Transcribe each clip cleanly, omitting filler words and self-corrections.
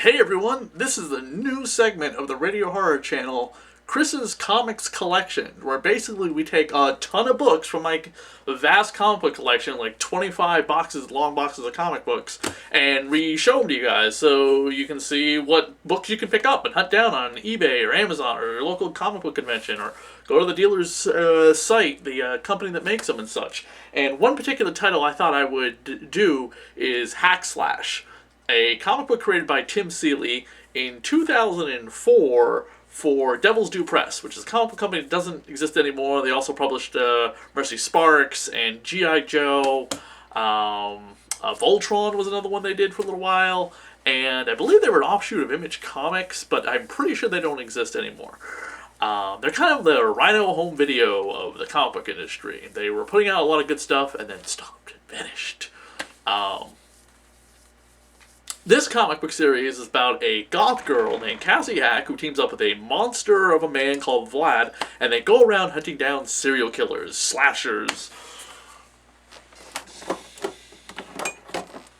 Hey everyone, this is a new segment of the Radio Horror channel, Chris's Comics Collection, where basically we take a ton of books from my vast comic book collection, like 25 boxes, long boxes of comic books, and we show them to you guys so you can see what books you can pick up and hunt down on eBay or Amazon or your local comic book convention, or go to the dealer's site, the company that makes them and such. And one particular title I thought I would do is Hack Slash, a comic book created by Tim Seeley in 2004 for Devil's Due Press, which is a comic book company that doesn't exist anymore. They also published Mercy Sparks and G.I. Joe. Voltron was another one they did for a little while. And I believe they were an offshoot of Image Comics, but I'm pretty sure they don't exist anymore. They're kind of the Rhino home video of the comic book industry. They were putting out a lot of good stuff and then stopped and vanished. This comic book series is about a goth girl named Cassie Hack who teams up with a monster of a man called Vlad, and they go around hunting down serial killers, slashers,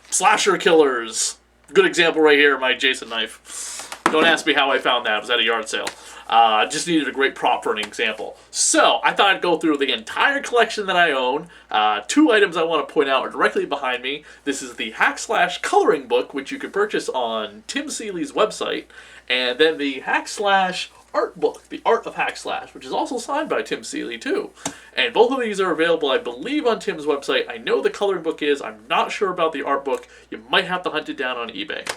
slasher killers. Good example right here, my Jason knife. Don't ask me how I found that. It was at a yard sale. Just needed a great prop for an example. So, I thought I'd go through the entire collection that I own. Two items I want to point out are directly behind me. This is the Hack Slash coloring book, which you can purchase on Tim Seeley's website. And then the Hack Slash art book, The Art of Hack Slash, which is also signed by Tim Seeley, too. And both of these are available, I believe, on Tim's website. I know the coloring book is. I'm not sure about the art book. You might have to hunt it down on eBay.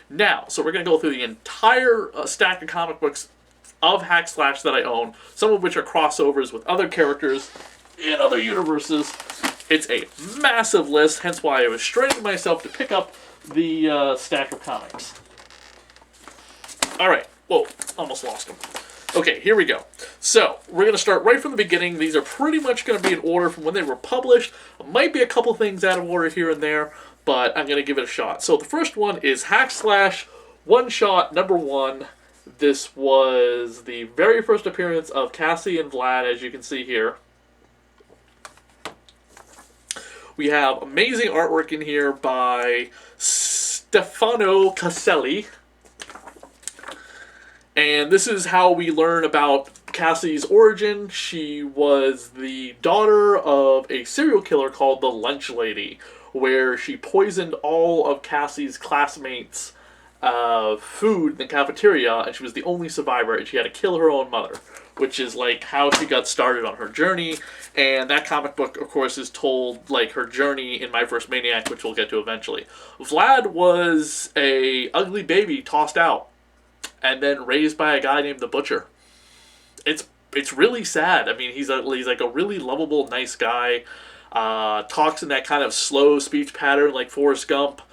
Now, so we're going to go through the entire stack of comic books of Hack Slash that I own, some of which are crossovers with other characters in other universes. It's a massive list, hence why I was straining myself to pick up the stack of comics. Alright, whoa, almost lost them. Okay, here we go. So, we're going to start right from the beginning. These are pretty much going to be in order from when they were published. Might be a couple things out of order here and there, but I'm going to give it a shot. So, the first one is Hack Slash One Shot Number 1. This was the very first appearance of Cassie and Vlad, as you can see here. We have amazing artwork in here by Stefano Caselli. And this is how we learn about Cassie's origin. She was the daughter of a serial killer called the Lunch Lady, where she poisoned all of Cassie's classmates' food in the cafeteria, and she was the only survivor, and she had to kill her own mother, which is like how she got started on her journey. And that comic book, of course, is told like her journey in My First Maniac, which we'll get to eventually. Vlad was a ugly baby tossed out and then raised by a guy named the Butcher. It's really sad. I mean, he's like a really lovable, nice guy. Talks in that kind of slow speech pattern like Forrest Gump.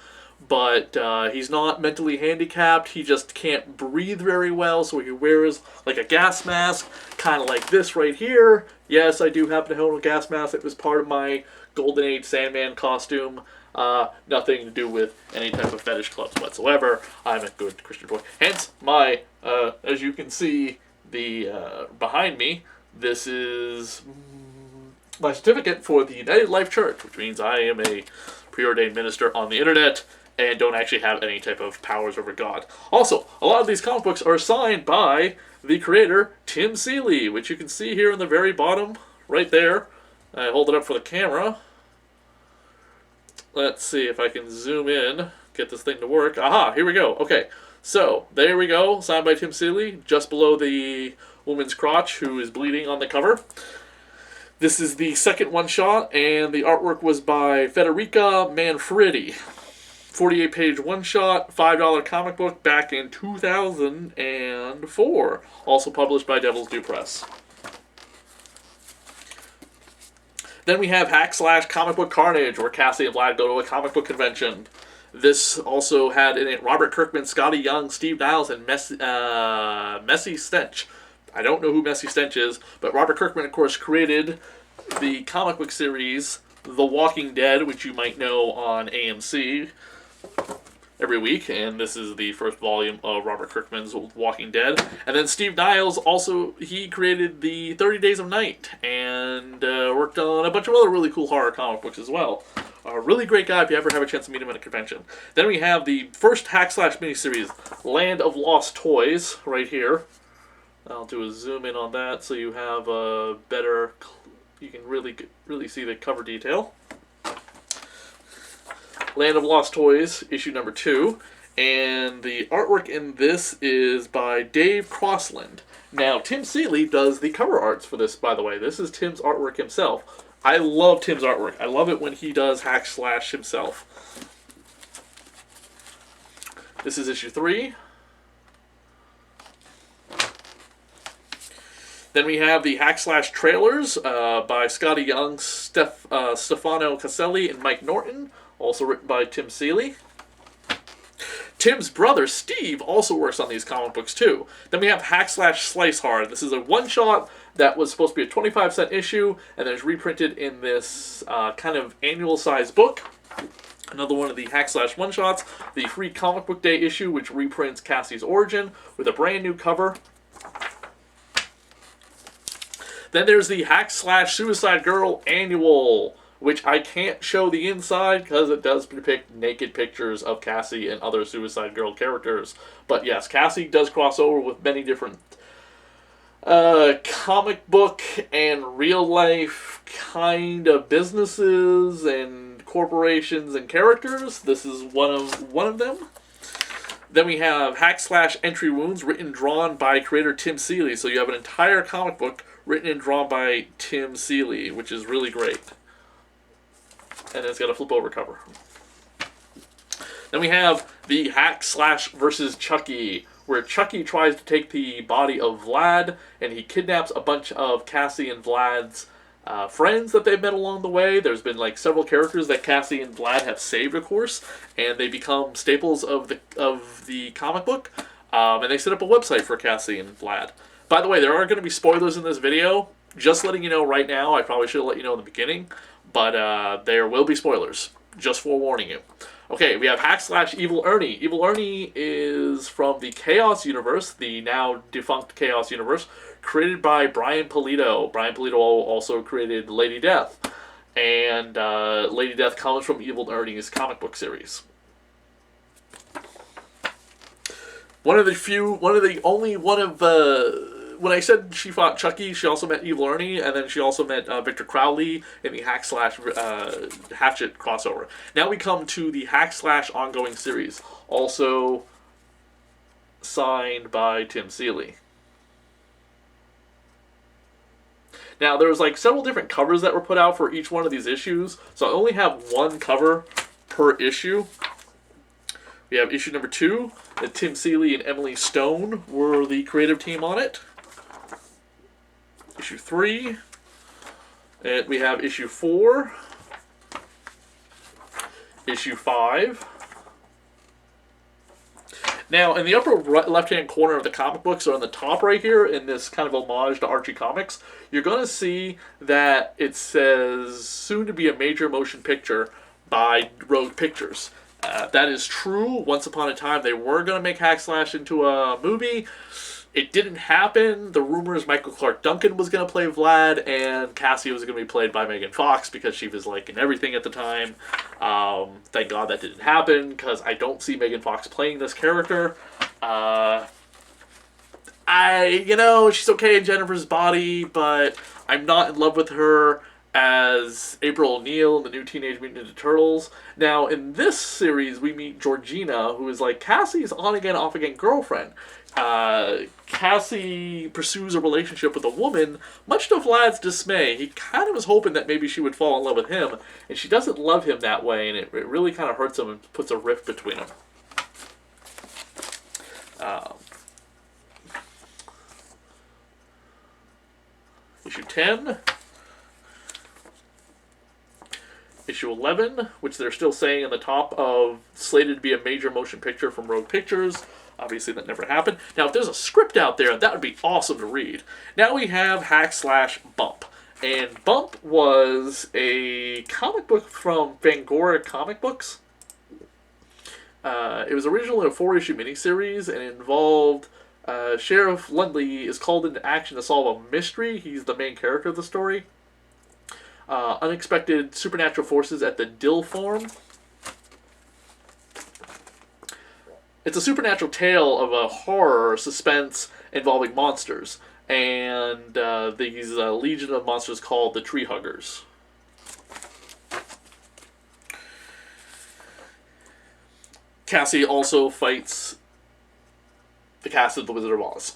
But he's not mentally handicapped. He just can't breathe very well, so he wears like a gas mask, kind of like this right here. Yes, I do happen to own a gas mask. It was part of my Golden Age Sandman costume. Nothing to do with any type of fetish clubs whatsoever. I'm a good Christian boy. Hence, my, as you can see, the behind me, this is my certificate for the United Life Church, which means I am a preordained minister on the internet and don't actually have any type of powers over God. Also, a lot of these comic books are signed by the creator, Tim Seeley, which you can see here in the very bottom, right there. I hold it up for the camera. Let's see if I can zoom in, get this thing to work. Aha, here we go. Okay, so there we go, signed by Tim Seeley, just below the woman's crotch who is bleeding on the cover. This is the second one-shot, and the artwork was by Federica Manfredi. 48-page one-shot, $5 comic book back in 2004. Also published by Devil's Due Press. Then we have Hack Slash Comic Book Carnage, where Cassie and Vlad go to a comic book convention. This also had in it Robert Kirkman, Scotty Young, Steve Niles, and Messy Stench. I don't know who Messy Stench is, but Robert Kirkman, of course, created the comic book series The Walking Dead, which you might know on AMC every week, and this is the first volume of Robert Kirkman's Walking Dead. And then Steve Niles, also, he created the 30 Days of Night, and worked on a bunch of other really cool horror comic books as well. A really great guy if you ever have a chance to meet him at a convention. Then we have the first hack slash miniseries, Land of Lost Toys, right here. I'll do a zoom in on that so you have a better, you can really see the cover detail. Land of Lost Toys, issue number 2. And the artwork in this is by Dave Crossland. Now, Tim Seeley does the cover arts for this, by the way. This is Tim's artwork himself. I love Tim's artwork. I love it when he does hack slash himself. This is issue 3. Then we have the hack slash trailers by Scotty Young, Stefano Caselli, and Mike Norton. Also written by Tim Seeley. Tim's brother, Steve, also works on these comic books, too. Then we have Hack Slash Slice Hard. This is a one-shot that was supposed to be a 25-cent issue, and then it's reprinted in this kind of annual-sized book. Another one of the Hack Slash one-shots, the Free Comic Book Day issue, which reprints Cassie's origin with a brand-new cover. Then there's the Hack Slash Suicide Girl Annual, which I can't show the inside because it does depict naked pictures of Cassie and other Suicide Girl characters. But yes, Cassie does cross over with many different comic book and real life kind of businesses and corporations and characters. This is one of them. Then we have Hack Slash Entry Wounds, written and drawn by creator Tim Seeley. So you have an entire comic book written and drawn by Tim Seeley, which is really great. And it's got a flip over cover. Then we have the Hack Slash versus Chucky, where Chucky tries to take the body of Vlad, and he kidnaps a bunch of Cassie and Vlad's friends that they've met along the way. There's been like several characters that Cassie and Vlad have saved, of course, and they become staples of the comic book. And they set up a website for Cassie and Vlad. By the way, there are going to be spoilers in this video. Just letting you know right now. I probably should have let you know in the beginning. But there will be spoilers. Just forewarning you. Okay, we have Hack Slash Evil Ernie. Evil Ernie is from the Chaos Universe, the now defunct Chaos Universe, created by Brian Pulido. Brian Pulido also created Lady Death. And Lady Death comes from Evil Ernie's comic book series. When I said she fought Chucky, she also met Evil Ernie, and then she also met Victor Crowley in the Hack Slash Hatchet crossover. Now we come to the Hack Slash ongoing series, also signed by Tim Seeley. Now there's like several different covers that were put out for each one of these issues, so I only have one cover per issue. We have issue number 2, that Tim Seeley and Emily Stone were the creative team on it. Issue 3, and we have issue 4, issue 5. Now, in the upper left-hand corner of the comic book, so on the top right here, in this kind of homage to Archie Comics, you're going to see that it says, soon to be a major motion picture by Rogue Pictures. That is true. Once upon a time, they were going to make Hack Slash into a movie. It didn't happen. The rumor is Michael Clark Duncan was going to play Vlad, and Cassie was going to be played by Megan Fox because she was like in everything at the time. Thank God that didn't happen, because I don't see Megan Fox playing this character. She's okay in Jennifer's Body, but I'm not in love with her as April O'Neil in the new Teenage Mutant Ninja Turtles. Now, in this series, we meet Georgina, who is like Cassie's on-again, off-again girlfriend. Cassie pursues a relationship with a woman, much to Vlad's dismay. He kind of was hoping that maybe she would fall in love with him, and she doesn't love him that way, and it really kind of hurts him and puts a rift between them. Issue 10. Issue 11, which they're still saying on the top of slated to be a major motion picture from Rogue Pictures. Obviously, that never happened. Now, if there's a script out there, that would be awesome to read. Now we have Hack Slash Bump. And Bump was a comic book from Fangoria Comic Books. It was originally a 4-issue miniseries and involved Sheriff Lundley is called into action to solve a mystery. He's the main character of the story. Unexpected supernatural forces at the Dill Farm. It's a supernatural tale of a horror suspense involving monsters, and these legion of monsters called the Tree Huggers. Cassie also fights the cast of The Wizard of Oz.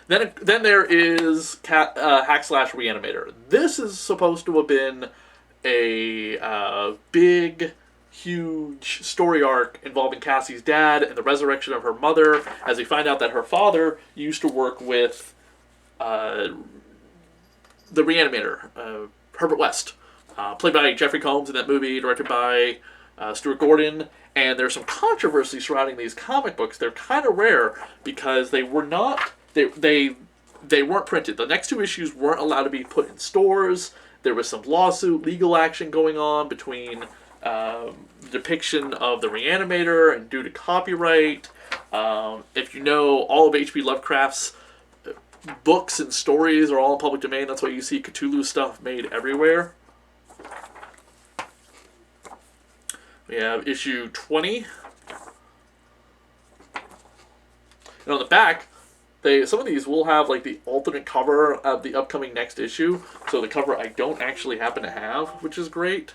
Then there is Hack Slash Reanimator. This is supposed to have been a big, huge story arc involving Cassie's dad and the resurrection of her mother, as we find out that her father used to work with the Reanimator, Herbert West, played by Jeffrey Combs in that movie, directed by Stuart Gordon. And there's some controversy surrounding these comic books. They're kind of rare because they were not... They weren't printed. The next 2 issues weren't allowed to be put in stores. There was some lawsuit, legal action going on between depiction of the Reanimator and due to copyright. If you know, all of H.P. Lovecraft's books and stories are all in public domain. That's why you see Cthulhu stuff made everywhere. We have issue 20. And on the back, some of these will have like the alternate cover of the upcoming next issue. So the cover I don't actually happen to have, which is great.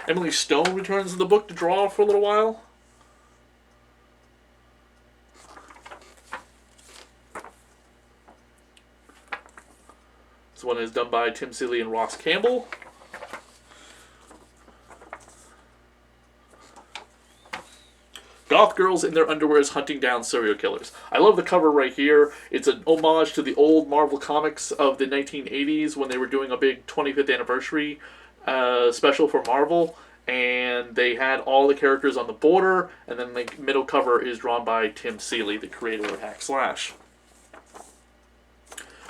Emily Stone returns to the book to draw for a little while. This one is done by Tim Seeley and Ross Campbell. Goth girls in their underwears hunting down serial killers. I love the cover right here. It's an homage to the old Marvel comics of the 1980s when they were doing a big 25th anniversary special for Marvel. And they had all the characters on the border, and then the middle cover is drawn by Tim Seeley, the creator of Hack Slash.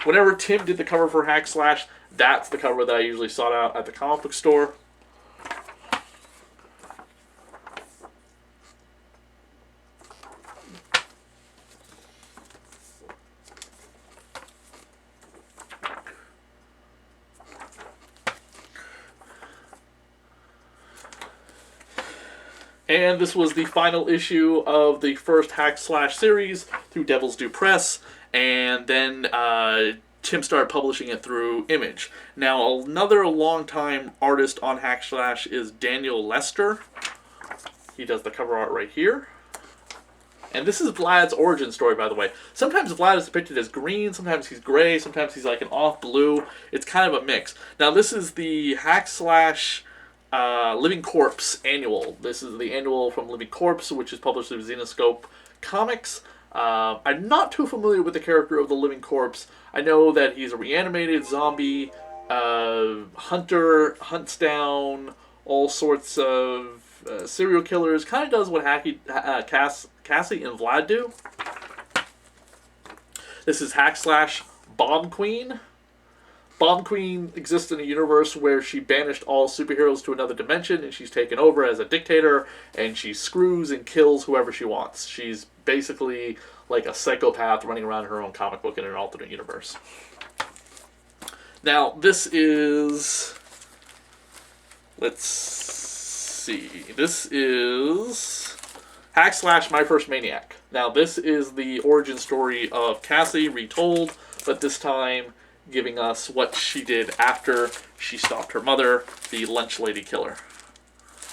Whenever Tim did the cover for Hack Slash, that's the cover that I usually sought out at the comic book store. And this was the final issue of the first Hack Slash series through Devil's Due Press. And then Tim started publishing it through Image. Now, another longtime artist on Hack Slash is Daniel Lester. He does the cover art right here. And this is Vlad's origin story, by the way. Sometimes Vlad is depicted as green, sometimes he's gray, sometimes he's like an off blue. It's kind of a mix. Now, this is the Hack Slash Living Corpse annual. This is the annual from Living Corpse, which is published through Zenoscope Comics. I'm not too familiar with the character of the Living Corpse. I know that he's a reanimated zombie hunter, hunts down all sorts of serial killers. Kind of does what Cassie and Vlad do. This is Hack Slash Bomb Queen. Bomb Queen exists in a universe where she banished all superheroes to another dimension, and she's taken over as a dictator, and she screws and kills whoever she wants. She's basically like a psychopath running around her own comic book in an alternate universe. Now, this is... let's see. This is Hack Slash My First Maniac. Now, this is the origin story of Cassie retold, but this time giving us what she did after she stopped her mother, the Lunch Lady Killer.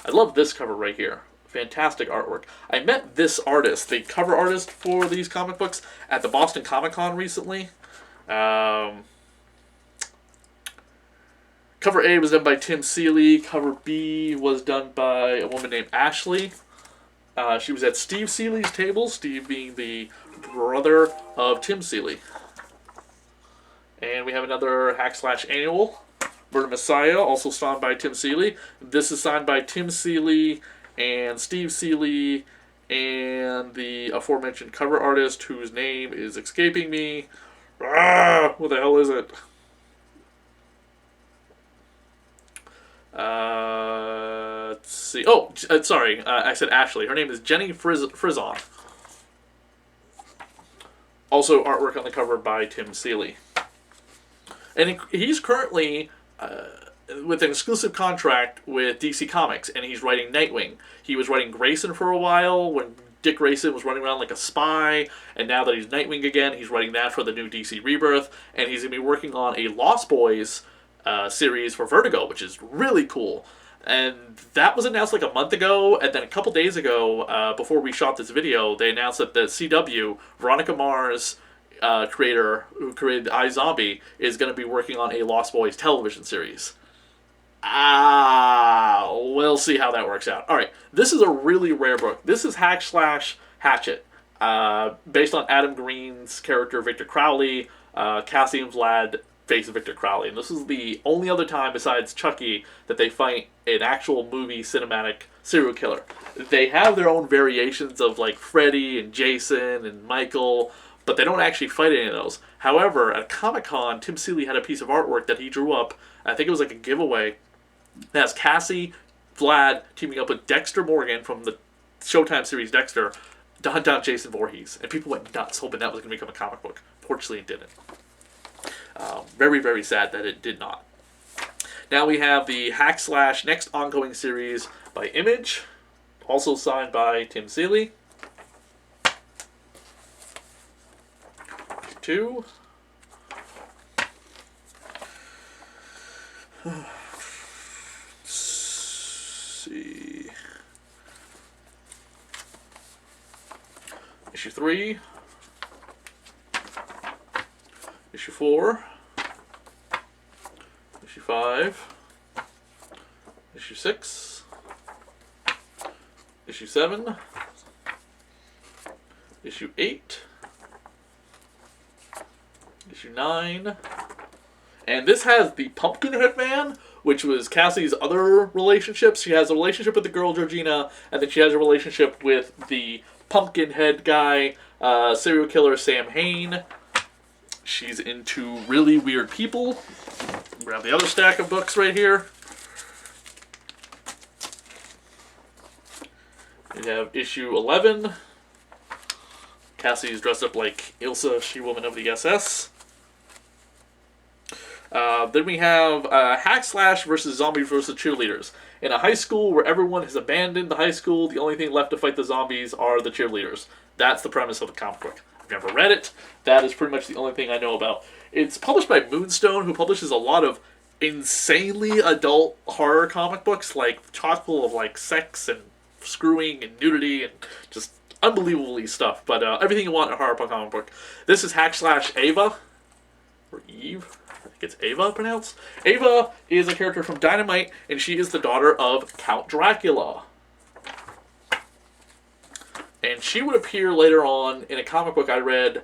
I love this cover right here. Fantastic artwork. I met this artist, the cover artist for these comic books, at the Boston Comic Con recently. Cover A was done by Tim Seeley. Cover B was done by a woman named Ashley. She was at Steve Seeley's table, Steve being the brother of Tim Seeley. And we have another Hack Slash annual, Murder Messiah, also signed by Tim Seeley. This is signed by Tim Seeley and Steve Seeley and the aforementioned cover artist whose name is escaping me. What the hell is it? Let's see. Oh, sorry. I said Ashley. Her name is Jenny Frizon. Also, artwork on the cover by Tim Seeley. And he's currently with an exclusive contract with DC Comics, and he's writing Nightwing. He was writing Grayson for a while when Dick Grayson was running around like a spy, and now that he's Nightwing again, he's writing that for the new DC Rebirth, and he's going to be working on a Lost Boys series for Vertigo, which is really cool. And that was announced like a month ago, and then a couple days ago, before we shot this video, they announced that the CW, Veronica Mars creator who created iZombie, is going to be working on a Lost Boys television series. We'll see how that works out. Alright, this is a really rare book. This is Hack/Hatchet, based on Adam Green's character Victor Crowley. Cassie and Vlad face Victor Crowley. And this is the only other time besides Chucky that they fight an actual movie cinematic serial killer. They have their own variations of like Freddy and Jason and Michael, but they don't actually fight any of those. However, at Comic-Con, Tim Seeley had a piece of artwork that he drew up. I think it was like a giveaway. It has Cassie, Vlad teaming up with Dexter Morgan from the Showtime series Dexter to hunt down Jason Voorhees. And people went nuts hoping that was going to become a comic book. Fortunately, it didn't. Very, very sad that it did not. Now we have the Hack/ next ongoing series by Image, also signed by Tim Seeley. 2. See. Issue 3. Issue 4. Issue 5. Issue 6. Issue 7. Issue 8. Issue 9. And this has the Pumpkinhead Man, which was Cassie's other relationships. She has a relationship with the girl Georgina, and then she has a relationship with the Pumpkinhead guy, serial killer Sam Hain. She's into really weird people. Grab the other stack of books right here. We have issue 11. Cassie's dressed up like Ilsa, She-Woman of the SS. Then we have Hack/ versus Zombies versus Cheerleaders. In a high school where everyone has abandoned the high school, the only thing left to fight the zombies are the cheerleaders. That's the premise of the comic book. I've never read it. That is pretty much the only thing I know about. It's published by Moonstone, who publishes a lot of insanely adult horror comic books, like chock full of like sex and screwing and nudity and just unbelievably stuff. But everything you want in a horror comic book. This is Hack/ Ava, or Eve. I think it's Ava pronounced. Ava is a character from Dynamite, and she is the daughter of Count Dracula. And she would appear later on in a comic book I read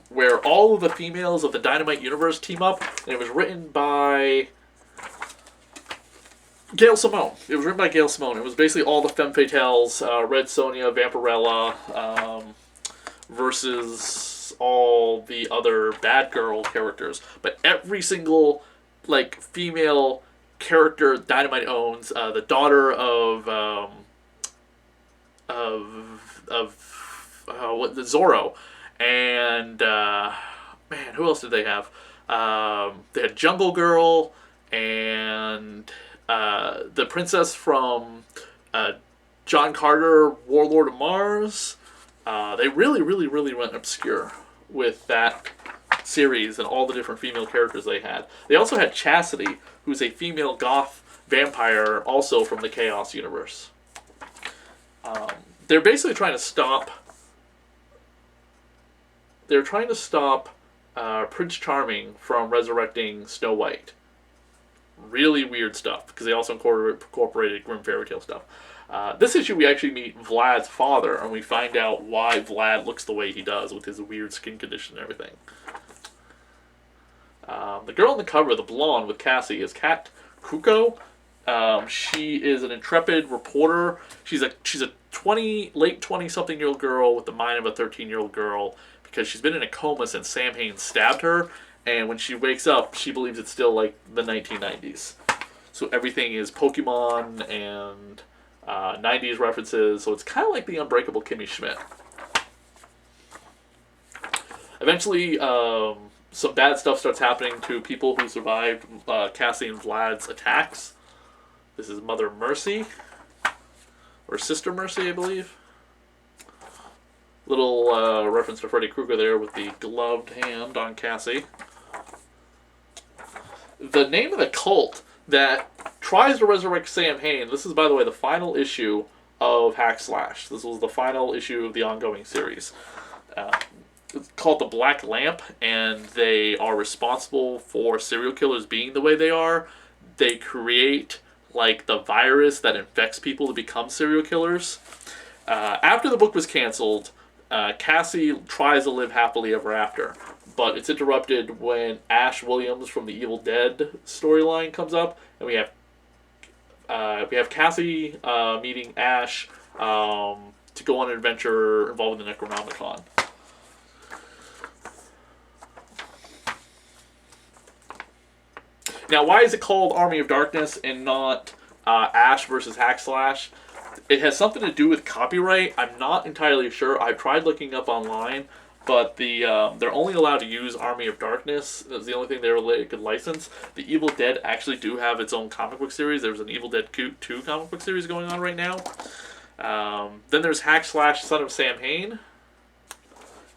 where all of the females of the Dynamite universe team up, and it was written by Gail Simone. It was written by Gail Simone. It was basically all the femme fatales, Red Sonja, Vampirella, versus all the other bad girl characters. But every single like female character Dynamite owns, the daughter of the Zorro, and man, who else did they have? They had Jungle Girl and the princess from John Carter, Warlord of Mars. They really went obscure with that series and all the different female characters they had. They also had Chastity, who's a female goth vampire, also from the Chaos universe. They're basically trying to stop. They're trying to stop Prince Charming from resurrecting Snow White. Really weird stuff, because they also incorporated Grim Fairy Tale stuff. This issue we actually meet Vlad's father, and we find out why Vlad looks the way he does with his weird skin condition and everything. The girl on the cover, the blonde with Cassie, is Kat Kuko. She is an intrepid reporter. She's a late 20-something-year-old girl with the mind of a 13-year-old girl, because she's been in a coma since Sam Hain stabbed her, and when she wakes up, she believes it's still like the 1990s. So everything is Pokemon and 90s references, so it's kind of like the Unbreakable Kimmy Schmidt. Eventually, some bad stuff starts happening to people who survived Cassie and Vlad's attacks. This is Mother Mercy, or Sister Mercy, I believe. Little reference to Freddy Krueger there with the gloved hand on Cassie. The name of the cult that tries to resurrect Sam Hain, this is, by the way, the final issue of Hack Slash. This was the final issue of the ongoing series. It's called the Black Lamp, and they are responsible for serial killers being the way they are. They create, like, the virus that infects people to become serial killers. After the book was canceled, Cassie tries to live happily ever after, but it's interrupted when Ash Williams from the Evil Dead storyline comes up, and we have Cassie meeting Ash to go on an adventure involving the Necronomicon. Now, why is it called Army of Darkness and not Ash versus Hack Slash? It has something to do with copyright. I'm not entirely sure. I've tried looking up online, but they're only allowed to use Army of Darkness. That's the only thing they could license. The Evil Dead actually do have its own comic book series. There's an Evil Dead 2 comic book series going on right now. Then there's Hack Slash, Son of Sam Hain.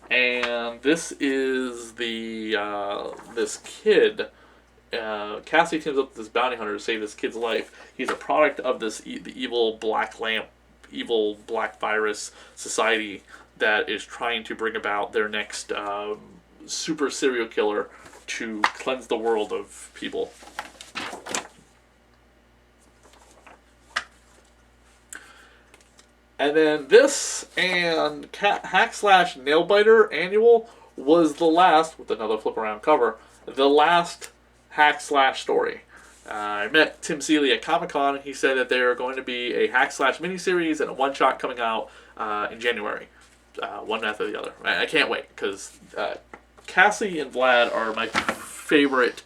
And this is this kid. Cassie teams up with this bounty hunter to save this kid's life. He's a product of the evil Black Lamp, evil Black Virus society that is trying to bring about their next super serial killer to cleanse the world of people. And then this and Hack Slash Nailbiter Annual was the last, with another flip around cover, the last Hack Slash story. I met Tim Seeley at Comic-Con, and he said that there are going to be a Hack Slash miniseries and a one-shot coming out in January. One after the other. I can't wait, because Cassie and Vlad are my favorite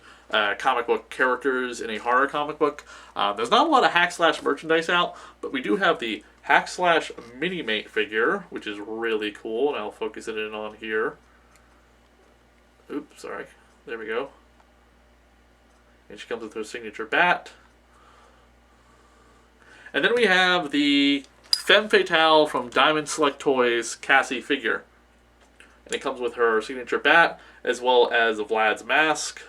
comic book characters in a horror comic book. There's not a lot of Hack Slash merchandise out, but we do have the Hack Slash Minimate figure, which is really cool, and I'll focus it in on here. Oops, sorry. There we go. And she comes with her signature bat. And then we have the Femme Fatale from Diamond Select Toys Cassie figure. And it comes with her signature bat, as well as Vlad's mask.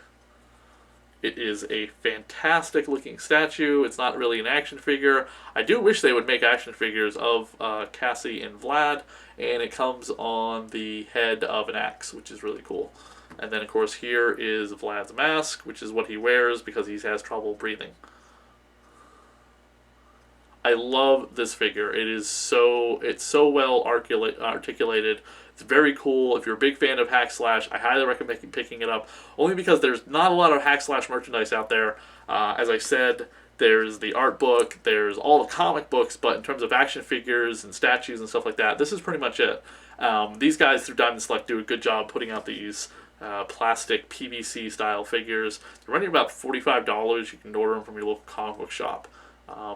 It is a fantastic looking statue. It's not really an action figure. I do wish they would make action figures of Cassie and Vlad. And it comes on the head of an axe, which is really cool. And then, of course, here is Vlad's mask, which is what he wears because he has trouble breathing. I love this figure. It's so well articulated. It's very cool. If you're a big fan of Hack Slash, I highly recommend picking it up. Only because there's not a lot of Hack Slash merchandise out there. As I said, there's the art book, there's all the comic books, but in terms of action figures and statues and stuff like that, this is pretty much it. These guys through Diamond Select do a good job putting out these plastic PVC style figures. They're running about $45. You can order them from your local comic book shop.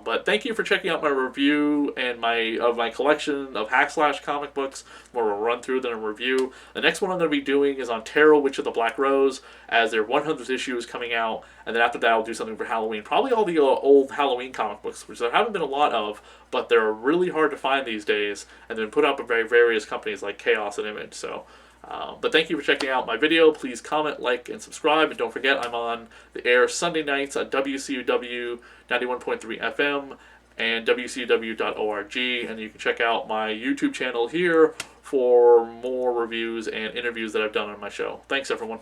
But thank you for checking out my review and my collection of Hack Slash comic books. More of a run through than a review. The next one I'm going to be doing is on Tarot, Witch of the Black Rose, as their 100th issue is coming out. And then after that, I'll do something for Halloween. Probably all the old Halloween comic books, which there haven't been a lot of, but they're really hard to find these days, and they've been put out by various companies like Chaos and Image. So. But thank you for checking out my video. Please comment, like, and subscribe. And don't forget, I'm on the air Sunday nights on WCUW 91.3 FM and WCUW.org. And you can check out my YouTube channel here for more reviews and interviews that I've done on my show. Thanks, everyone.